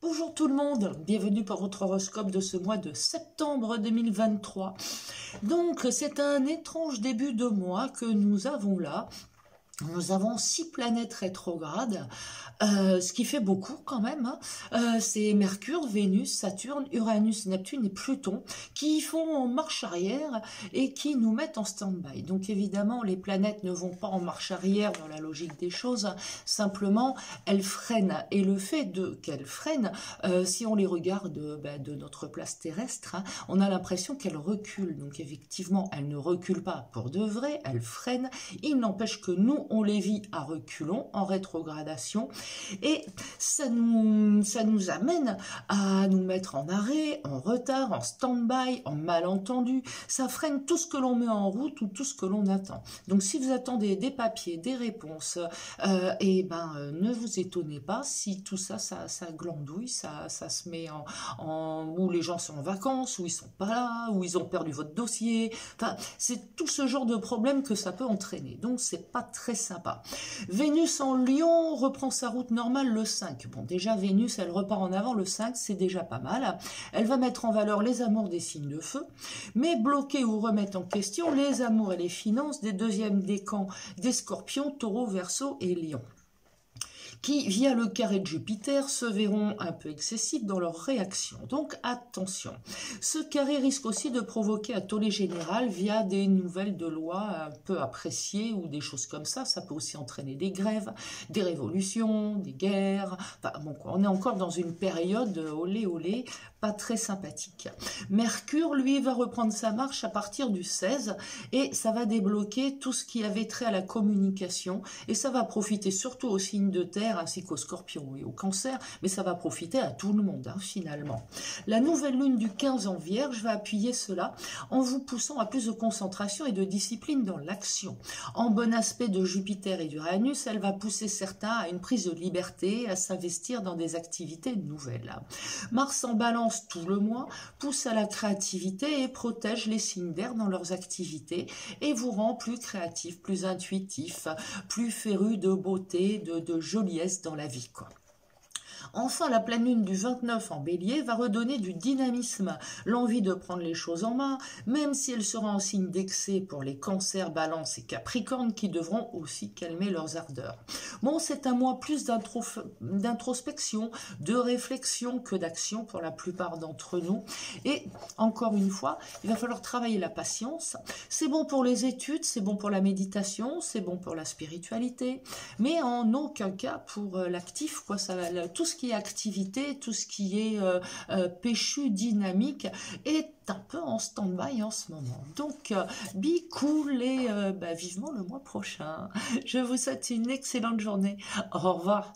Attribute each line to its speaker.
Speaker 1: Bonjour tout le monde, bienvenue pour votre horoscope de ce mois de septembre 2023. Donc c'est un étrange début de mois que nous avons là. Nous avons 6 planètes rétrogrades, ce qui fait beaucoup quand même. C'est Mercure, Vénus, Saturne, Uranus, Neptune et Pluton qui font marche arrière et qui nous mettent en stand-by. Donc évidemment, les planètes ne vont pas en marche arrière dans la logique des choses, simplement elles freinent. Et le fait qu'elles freinent, si on les regarde de notre place terrestre, on a l'impression qu'elles reculent. Donc effectivement, elles ne reculent pas pour de vrai, elles freinent. Il n'empêche que nous, on les vit à reculons, en rétrogradation, et ça nous amène à nous mettre en arrêt, en retard, en stand-by, en malentendu. Ça freine tout ce que l'on met en route ou tout ce que l'on attend. Donc si vous attendez des papiers, des réponses, ne vous étonnez pas si tout ça, ça glandouille, ça se met où les gens sont en vacances, où ils sont pas là, où ils ont perdu votre dossier. Enfin, c'est tout ce genre de problème que ça peut entraîner. Donc c'est pas très sympa. Vénus en Lion reprend sa route normale le 5. Bon, déjà Vénus, elle repart en avant le 5, c'est déjà pas mal. Elle va mettre en valeur les amours des signes de feu, mais bloquer ou remettre en question les amours et les finances des deuxièmes décans des Scorpions, Taureaux, Verseaux et Lions, qui, via le carré de Jupiter, se verront un peu excessifs dans leur réaction. Donc attention. Ce carré risque aussi de provoquer un tollé général via des nouvelles de loi un peu appréciées ou des choses comme ça. Ça peut aussi entraîner des grèves, des révolutions, des guerres. Enfin, bon, on est encore dans une période olé olé, pas très sympathique. Mercure, lui, va reprendre sa marche à partir du 16 et ça va débloquer tout ce qui avait trait à la communication et ça va profiter surtout aux signes de terre ainsi qu'aux scorpions et aux cancers, mais ça va profiter à tout le monde finalement. La nouvelle lune du 15 en Vierge va appuyer cela en vous poussant à plus de concentration et de discipline dans l'action. En bon aspect de Jupiter et d'Uranus, elle va pousser certains à une prise de liberté, à s'investir dans des activités nouvelles. Mars en Balance tout le mois pousse à la créativité et protège les signes d'air dans leurs activités et vous rend plus créatif, plus intuitif, plus féru de beauté, de joliesse dans la vie, quoi. Enfin, la pleine lune du 29 en Bélier va redonner du dynamisme, l'envie de prendre les choses en main, même si elle sera en signe d'excès pour les cancers, balances et capricornes qui devront aussi calmer leurs ardeurs. Bon, c'est un mois plus d'introspection, de réflexion que d'action pour la plupart d'entre nous. Et encore une fois, il va falloir travailler la patience. C'est bon pour les études, c'est bon pour la méditation, c'est bon pour la spiritualité, mais en aucun cas pour l'actif, quoi. Tout ce qui est activité, tout ce qui est péchu, dynamique, est un peu en stand-by en ce moment. Donc, be cool et vivement le mois prochain. Je vous souhaite une excellente journée. Au revoir.